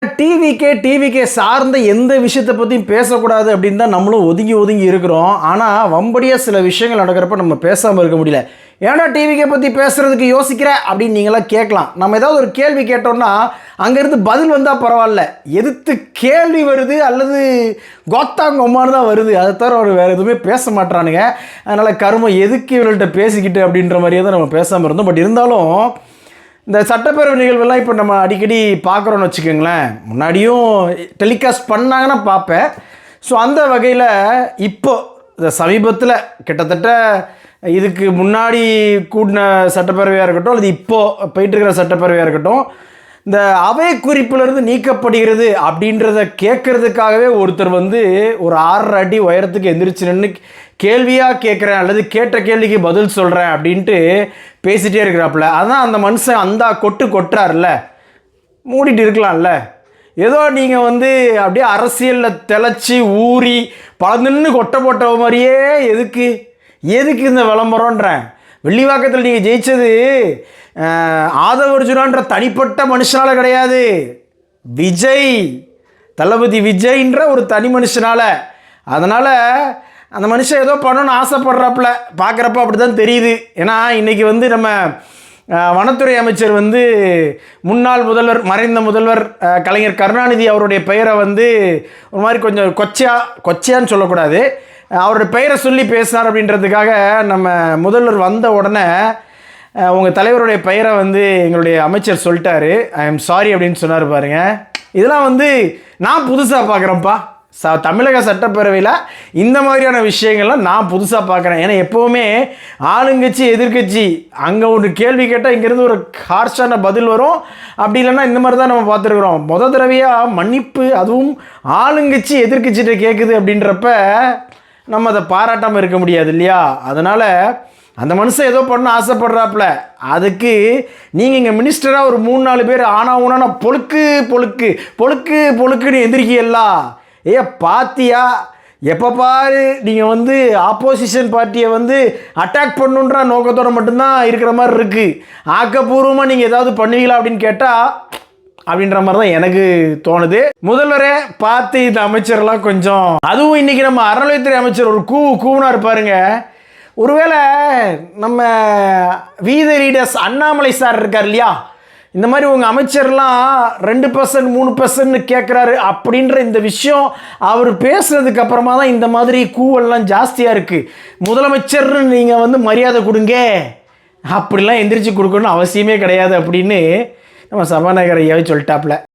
டிவிக்கே சார்ந்த எந்த விஷயத்தை பற்றியும் பேசக்கூடாது அப்படின்னு தான் நம்மளும் ஒதுங்கி இருக்கிறோம். ஆனால் வம்படியாக சில விஷயங்கள் நடக்கிறப்ப நம்ம பேசாமல் இருக்க முடியல. ஏன்னா டிவிக்கே பற்றி பேசுகிறதுக்கு யோசிக்கிற அப்படின்னு நீங்களாம் கேட்கலாம். நம்ம ஏதாவது ஒரு கேள்வி கேட்டோம்னா அங்கேருந்து பதில் வந்தால் பரவாயில்ல, எதிர்த்து கேள்வி வருது அல்லது கோத்தாங்கொம்மானு தான் வருது. அதை தவிர அவர் வேறு எதுவுமே பேச மாட்டானுங்க. அதனால் கருமம் எதுக்கு இவர்கள்ட்ட பேசிக்கிட்டு அப்படின்ற மாதிரியே தான் நம்ம பேசாமல் இருந்தோம். பட் இருந்தாலும் இந்த சட்டப்பேரவை நிகழ்வுலாம் இப்போ நம்ம அடிக்கடி பார்க்குறோன்னு வச்சுக்கோங்களேன். முன்னாடியும் டெலிகாஸ்ட் பண்ணாங்கன்னா பார்ப்பேன். ஸோ அந்த வகையில் இப்போ இந்த சமீபத்தில் கிட்டத்தட்ட இதுக்கு முன்னாடி கூடின சட்டப்பேரவையாக இருக்கட்டும் அல்லது இப்போது போயிட்டுருக்கிற சட்டப்பேரவையாக இருக்கட்டும், இந்த அவை குறிப்பிலிருந்து நீக்கப்படுகிறது அப்படின்றத கேட்குறதுக்காகவே ஒருத்தர் ஒரு 6 அடி உயரத்துக்கு எந்திரிச்சு நின்று கேள்வியாக கேட்குறேன் அல்லது கேட்ட கேள்விக்கு பதில் சொல்கிறேன் அப்படின்ட்டு பேசிகிட்டே இருக்கிறாப்புல. அதான் அந்த மனுஷன் அந்த கொட்டுறாருல்ல, மூடிட்டு இருக்கலாம்ல. ஏதோ நீங்கள் அப்படியே அரசியலில் தெளிச்சு ஊறி பழந்துன்னு கொட்டை போட்ட மாதிரியே எதுக்கு இந்த விளம்பரன்றேன். வெள்ளிவாக்கத்தில் நீங்கள் ஜெயித்தது ஆதவர்ஜுனான்ற தனிப்பட்ட மனுஷனால் கிடையாது, தளபதி விஜய்ன்ற ஒரு தனி மனுஷனால். அதனால் அந்த மனுஷன் ஏதோ பண்ணணும்னு ஆசைப்படுறாப்புல, பார்க்குறப்ப அப்படி தான் தெரியுது. ஏன்னா இன்றைக்கி நம்ம வனத்துறை அமைச்சர் முன்னாள் முதல்வர், மறைந்த முதல்வர் கலைஞர் கருணாநிதி அவருடைய பெயரை ஒரு மாதிரி கொஞ்சம் கொச்சையான்னு சொல்லக்கூடாது, அவருடைய பெயரை சொல்லி பேசினார் அப்படின்றதுக்காக நம்ம முதல்வர் வந்த உடனே உங்கள் தலைவருடைய பெயரை எங்களுடைய அமைச்சர் சொல்லிட்டாரு, ஐ எம் சாரி அப்படின்னு சொன்னார் பாருங்க. இதெல்லாம் நான் புதுசாக பார்க்குறேன்ப்பா. தமிழக சட்டப்பேரவையில் இந்த மாதிரியான விஷயங்கள்லாம் நான் புதுசாக பார்க்குறேன். ஏன்னா எப்போவுமே ஆளுங்கட்சி எதிர்கட்சி அங்கே ஒரு கேள்வி கேட்டால் இங்கேருந்து ஒரு ஹார்ஷான பதில் வரும். அப்படி இல்லைன்னா இந்த மாதிரி தான் நம்ம பார்த்துருக்குறோம். முதல் தடவையாக மன்னிப்பு, அதுவும் ஆளுங்கட்சி எதிர்கட்சிகிட்ட கேட்குது அப்படின்றப்ப நம்ம அதை பாராட்டாமல் இருக்க முடியாது இல்லையா? அதனால் அந்த மனுஷன் ஏதோ பண்ண ஆசைப்படுறாப்புல, அதுக்கு நீங்கள் இங்கே மினிஸ்டராக ஒரு 3-4 பேர் ஆனா பொழுக்குன்னு எந்திரிக்கியல்லா. பாத்தியா, எப்போ பாரு நீங்கள் ஆப்போசிஷன் பார்ட்டியை அட்டாக் பண்ணுன்ற நோக்கத்தோடு மட்டும்தான் இருக்கிற மாதிரி இருக்குது. ஆக்கப்பூர்வமாக நீங்கள் ஏதாவது பண்ணுவீங்களா அப்படின்னு கேட்டால் அப்படின்ற மாதிரி தான் எனக்கு தோணுது. முதல்வரே பார்த்து இந்த அமைச்சர்லாம் கொஞ்சம், அதுவும் இன்றைக்கி நம்ம அறநிலையத்துறை அமைச்சர் ஒரு கூவுனா இருப்பாருங்க. ஒருவேளை நம்ம வீத லீடர்ஸ் அண்ணாமலை சார் இருக்கார் இல்லையா, இந்த மாதிரி உங்கள் அமைச்சர்லாம் 2% 3% கேட்குறாரு அப்படின்ற இந்த விஷயம் அவர் பேசுனதுக்கு அப்புறமா தான் இந்த மாதிரி கூவெல்லாம் ஜாஸ்தியாக இருக்குது. முதலமைச்சர்னு நீங்கள் மரியாதை கொடுங்க, அப்படிலாம் எந்திரிச்சு கொடுக்கணும்னு அவசியமே கிடையாது அப்படின்னு நம்ம சபாநாயகர் ஐயாவே சொல்லிட்டாப்புல.